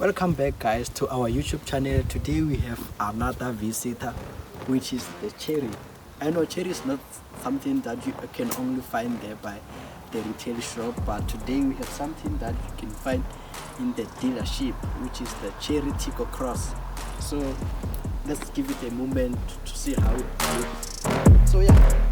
Welcome back guys to our YouTube channel. Today we have another visitor, which is the Chery. I know Chery is not something that you can only find there by the retail shop, but today we have something that you can find in the dealership, which is the Chery Tiggo Cross. So let's give it a moment to see how it looks. So yeah.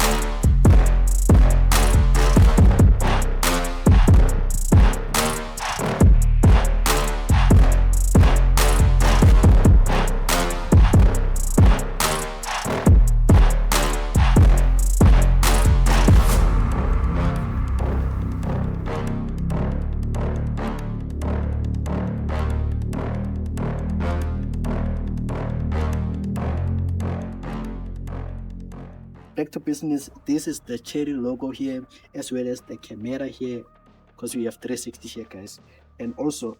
Back to business. This is the Chery logo here, as well as the camera here, because we have 360 here guys. And also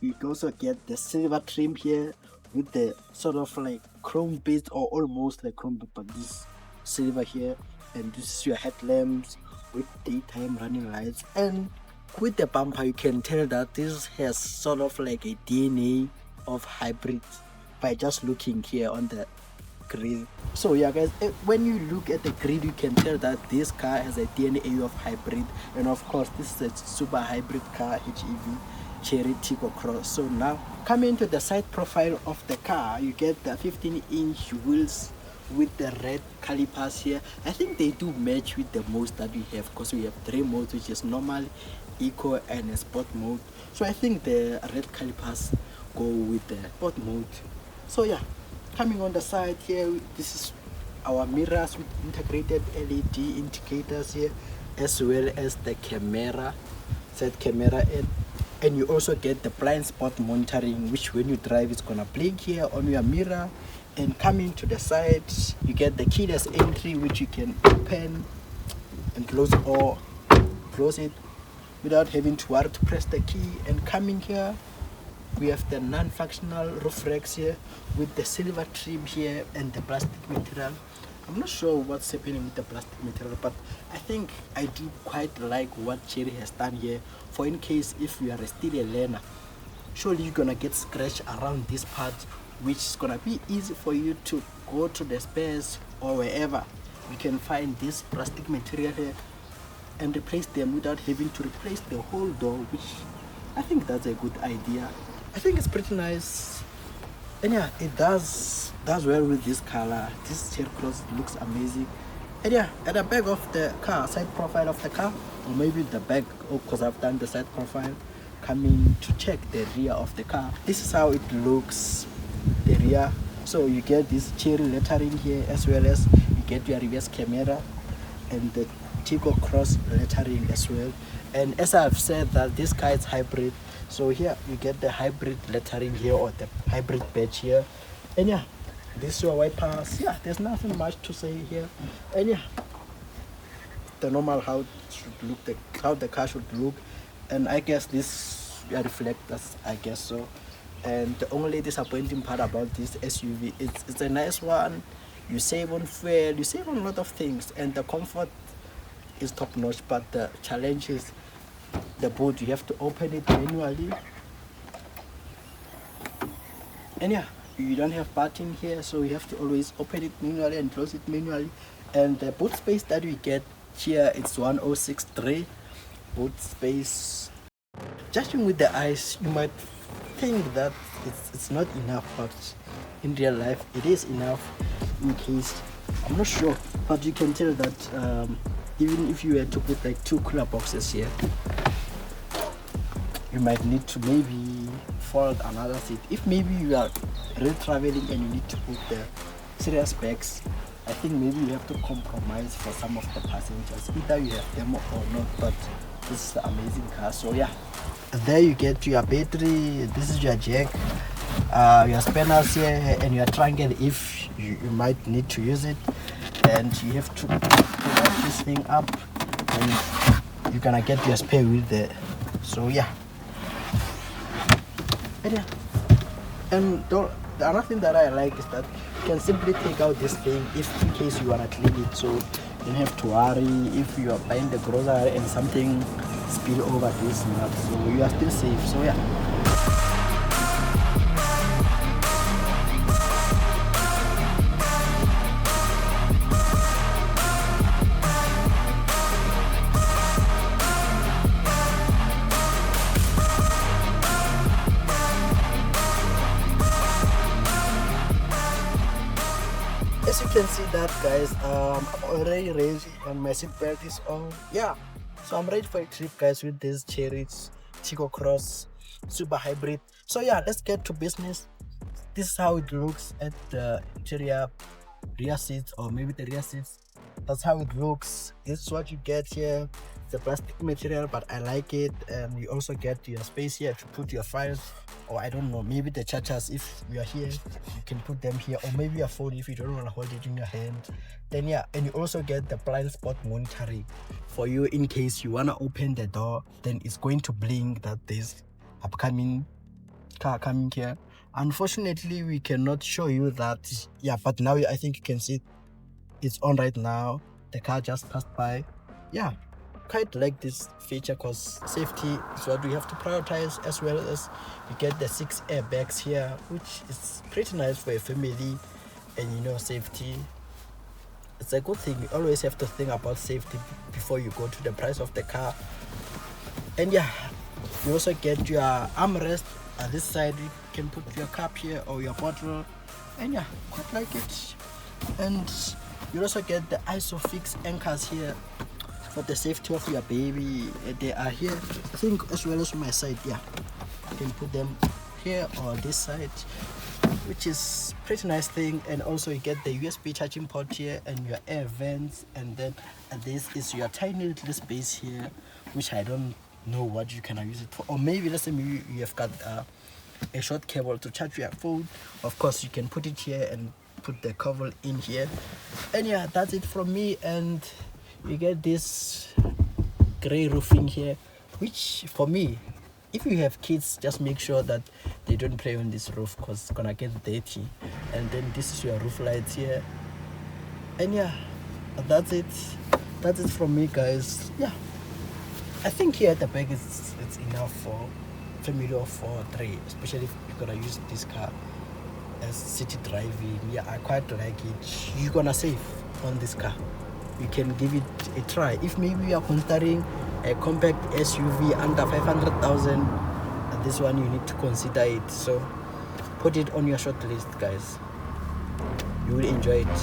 you also get the silver trim here with the sort of like chrome bits, or almost like chrome bit, but this silver here. And this is your headlamps with daytime running lights. And with the bumper you can tell that this has sort of like a DNA of hybrid by just looking here on the grill. So yeah guys, when you look at the grill you can tell that this car has a DNA of hybrid. And of course this is a super hybrid car, HEV Chery Tiggo Cross. So now coming to the side profile of the car, you get the 15-inch wheels with the red calipers here. I think they do match with the modes that we have, because we have 3 modes, which is normal, eco and a sport mode. So I think the red calipers go with the sport mode. So yeah, coming on the side here, this is our mirrors with integrated LED indicators here, as well as the camera, side camera, and you also get the blind spot monitoring, which when you drive it's gonna blink here on your mirror. And coming to the side, you get the keyless entry, which you can open and close, or close it without having to worry to press the key. And coming here, we have the non-functional roof racks here with the silver trim here and the plastic material. I'm not sure what's happening with the plastic material, but I think I do quite like what Chery has done here. For in case if you are still a learner, surely you're gonna get scratch around this part, which is gonna be easy for you to go to the spares or wherever you can find this plastic material here and replace them without having to replace the whole door, which I think that's a good idea. I think it's pretty nice, and yeah, it does well with this color. This Chery Cross looks amazing. And yeah, at the back of the car, side profile of the car, or maybe the back, because I've done the side profile, coming to check the rear of the car. This is how it looks, the rear. So you get this Chery lettering here, as well as you get your reverse camera and the Tiggo Cross lettering as well. And as I've said that this car is hybrid, so here you get the hybrid lettering here, or the hybrid badge here. And yeah, this is your wipers. Yeah, there's nothing much to say here. And yeah, the normal how it should look, how the car should look. And I guess this reflectors, I guess so. And the only disappointing part about this SUV, it's a nice one. You save on fuel, you save on a lot of things, and the comfort is top notch. But the challenge is the boot. You have to open it manually, and yeah, you don't have button here, so you have to always open it manually and close it manually. And the boot space that we get here, it's 1063 boot space. Judging with the eyes, you might think that it's not enough, but in real life it is enough. In case, I'm not sure, but you can tell that even if you were to put like 2 cooler boxes here, you might need to maybe fold another seat. If maybe you are really traveling and you need to put the serious bags, I think maybe you have to compromise for some of the passengers. Either you have them or not, but this is an amazing car. So yeah, there you get your battery, this is your jack, your spanners here, and your triangle if you might need to use it. And you have to put this thing up, and you're gonna get your spare wheel there. So yeah. And the other thing that I like is that you can simply take out this thing if in case you wanna clean it, so you don't have to worry if you are buying the grocery and something spill over this nut, so you are still safe. So yeah. can see that, guys, I'm already ready and my seatbelt is on. Yeah, so I'm ready for a trip, guys, with this Chery Tiggo Cross Super Hybrid. So yeah, let's get to business. This is how it looks at the interior rear seats, or maybe the rear seats. That's how it looks. This is what you get here. It's a plastic material, but I like it. And you also get your space here to put your files, or I don't know, maybe the chargers. If you are here, you can put them here, or maybe your phone if you don't want to hold it in your hand. Then yeah, and you also get the blind spot monitoring for you in case you want to open the door, then it's going to blink that there's upcoming car coming here. Unfortunately, we cannot show you that. Yeah, but now I think you can see it's on right now. The car just passed by. Yeah, quite like this feature because safety is what we have to prioritize, as well as you get the 6 airbags here, which is pretty nice for a family. And you know, safety, it's a good thing. You always have to think about safety before you go to the price of the car. And yeah, you also get your armrest. At this side you can put your cup here or your bottle, and yeah, quite like it. And you also get the isofix anchors here for the safety of your baby. They are here, I think, as well as my side. Yeah, you can put them here or this side, which is pretty nice thing. And also you get the USB charging port here and your air vents. And then this is your tiny little space here, which I don't know what you can use it for. Or maybe let's say maybe you have got a short cable to charge your phone. Of course, you can put it here and put the cover in here. And yeah, that's it from me. And you get this gray roofing here, which for me, if you have kids, just make sure that they don't play on this roof because it's gonna get dirty. And then this is your roof lights here. And yeah, that's it from me, guys. Yeah, I think here at the back it's enough for family of 4 or 3, especially if you're gonna use this car as city driving. Yeah, I quite like it. You're gonna save on this car. You can give it a try. If maybe you are considering a compact SUV under 500,000, this one you need to consider it. So put it on your short list, guys. You will enjoy it.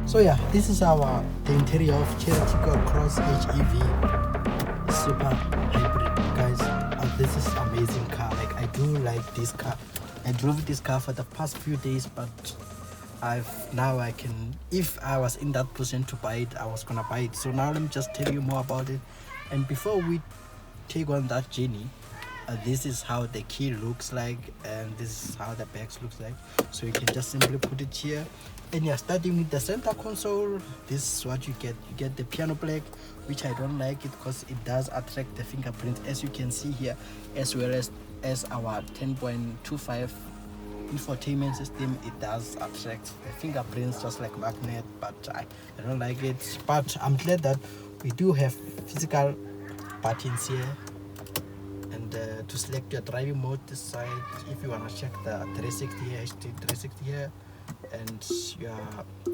So yeah, this is the interior of Chery Tiggo Cross HEV Super Hybrid, guys. This is amazing car. Like, I do like this car. I drove this car for the past few days, but I can, if I was in that position to buy it, I was gonna buy it. So now let me just tell you more about it. And before we take on that journey, this is how the key looks like, and this is how the bags looks like. So you can just simply put it here. And you're starting with the center console. This is what you get. You get the piano black, which I don't like it because it does attract the fingerprint, as you can see here, as well as our 10.25 infotainment system. It does attract the fingerprints just like magnet, but I don't like it. But I'm glad that we do have physical buttons here, and to select your driving mode this side. If you want to check the 360 here, HD 360 here, and your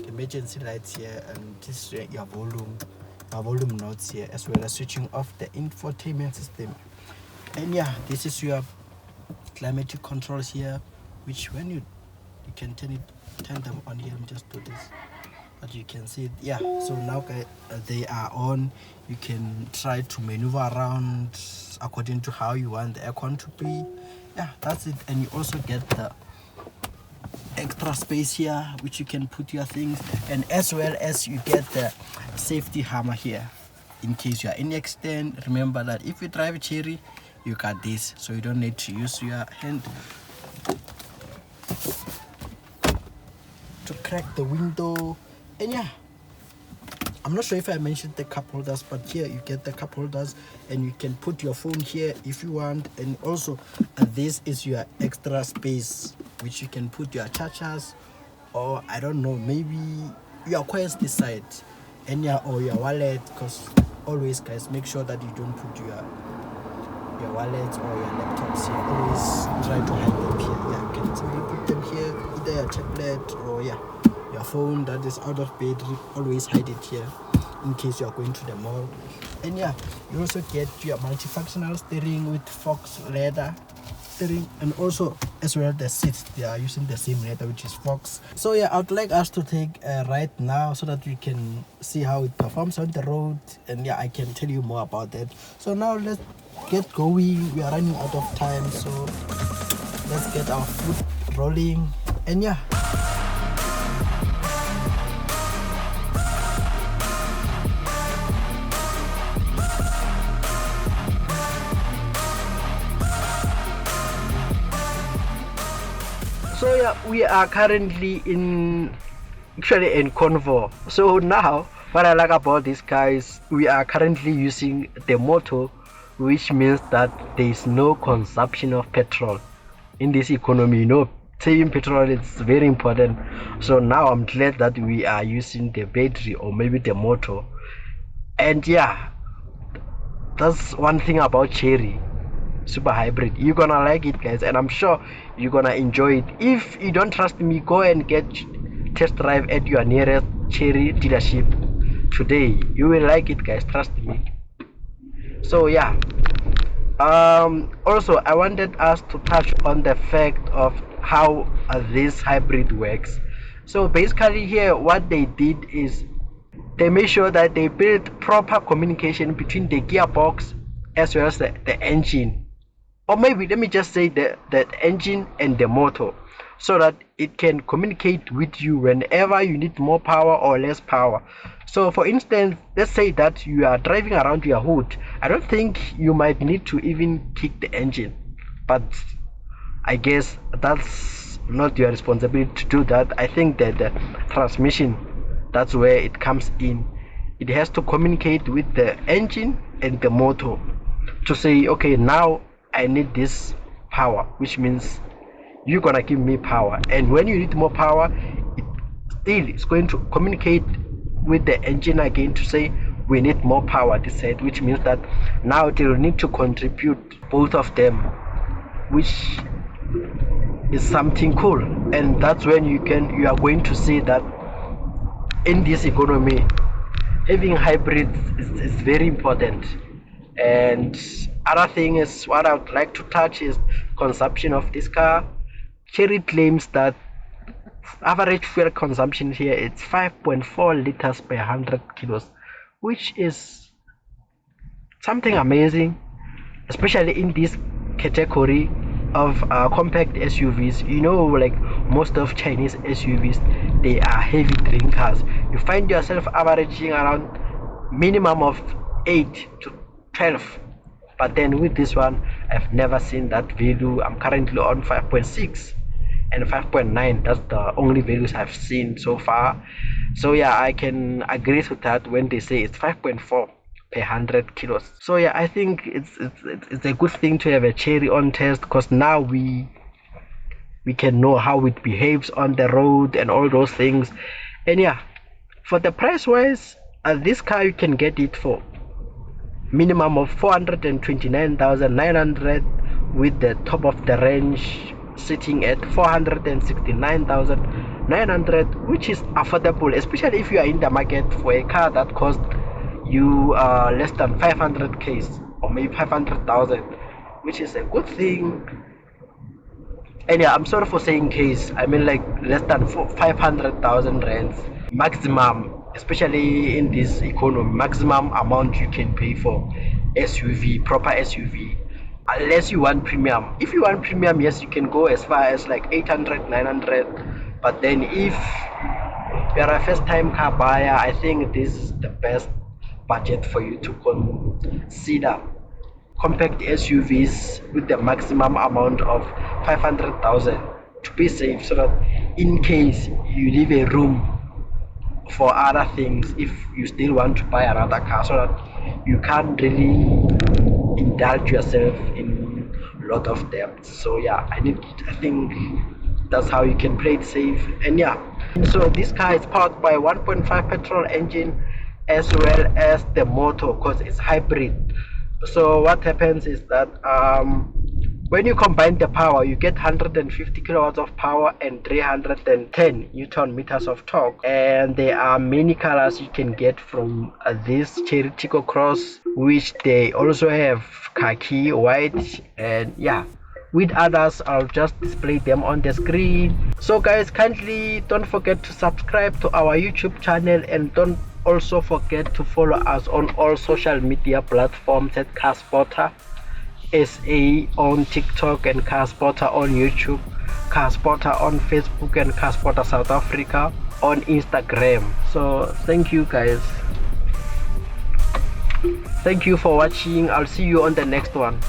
emergency lights here, and this is your volume notes here, as well as switching off the infotainment system. And yeah, this is your climatic controls here, which when you can turn them on here. Let me just do this, but you can see it. Yeah, so now they are on. You can try to maneuver around according to how you want the aircon to be. Yeah, that's it. And you also get the extra space here, which you can put your things, and as well as you get the safety hammer here in case you are in accident. Remember that if you drive a Chery, you got this, so you don't need to use your hand to crack the window. And yeah, I'm not sure if I mentioned the cup holders, but here you get the cup holders, and you can put your phone here if you want. And also this is your extra space, which you can put your chargers, or I don't know, maybe your coins this side, and or your wallet. Because always, guys, make sure that you don't put your wallet or your laptops here. Always try to hide them here. Yeah, you can simply put them here, either your tablet or your phone that is out of battery. Always hide it here. in case you are going to the mall. And yeah, you also get your multifunctional steering with Fox leather steering, and also as well the seats, they are using the same leather, which is Fox. So yeah, I would like us to take a ride now so that we can see how it performs on the road, and yeah, I can tell you more about that. So now let's get going. We are running out of time, so let's get our foot rolling. And yeah, so yeah, we are currently in Convo. So now what I like about this car is we are currently using the motor, which means that there is no consumption of petrol in this economy. You know, saving petrol is very important. So now I'm glad that we are using the battery or maybe the motor. And yeah, that's one thing about Chery Super Hybrid. You're gonna like it, guys, and I'm sure you're gonna enjoy it. If you don't trust me, go and get test drive at your nearest Chery dealership today. You will like it, guys, trust me. So yeah, also I wanted us to touch on the fact of how this hybrid works. So basically here what they did is they made sure that they built proper communication between the gearbox as well as the engine, or maybe let me just say the engine and the motor, so that it can communicate with you whenever you need more power or less power. So for instance, let's say that you are driving around your hood. I don't think you might need to even kick the engine, but I guess that's not your responsibility to do that. I think that the transmission, that's where it comes in. It has to communicate with the engine and the motor to say, okay, now I need this power, which means you're gonna give me power. And when you need more power, it still is going to communicate with the engine again to say we need more power this side, which means that now they will need to contribute, both of them, which is something cool. And that's when you are going to see that in this economy having hybrids is very important. And other thing is what I would like to touch is consumption of this car. Chery claims that average fuel consumption here it's 5.4 liters per 100 kilos, which is something amazing, especially in this category of compact SUVs. You know, like most of Chinese SUVs, they are heavy drinkers. You find yourself averaging around minimum of 8 to 12, but then with this one I've never seen that value. I'm currently on 5.6 and 5.9. that's the only values I've seen so far. So yeah, I can agree to that when they say it's 5.4 per 100 kilos. So yeah, I think it's a good thing to have a Chery on test, because now we can know how it behaves on the road and all those things. And yeah, for the price wise, this car you can get it for minimum of 429,900, with the top of the range sitting at 469,900, which is affordable, especially if you are in the market for a car that costs you less than 500k or maybe 500,000, which is a good thing. And yeah, I'm sorry for saying case, I mean like less than 500,000 rands maximum, especially in this economy, maximum amount you can pay for SUV, proper SUV, unless you want premium. If you want premium, yes, you can go as far as like 800, 900. But then if you're a first time car buyer, I think this is the best budget for you to consider. Compact SUVs with the maximum amount of 500,000 to be safe, so that in case you leave a room for other things, if you still want to buy another car, so that you can't really indulge yourself in a lot of debt. So yeah, I think that's how you can play it safe. And yeah, so this car is powered by 1.5 petrol engine as well as the motor, because it's hybrid. So what happens is that When you combine the power, you get 150 kilowatts of power and 310 newton meters of torque. And there are many colors you can get from this Chery Tiggo Cross, which they also have khaki, white, and yeah, with others I'll just display them on the screen. So guys, kindly don't forget to subscribe to our YouTube channel, and don't also forget to follow us on all social media platforms at Car Spotter SA on TikTok and Car Spotter on YouTube, Car Spotter on Facebook, and Car Spotter South Africa on Instagram. So thank you guys, thank you for watching. I'll see you on the next one.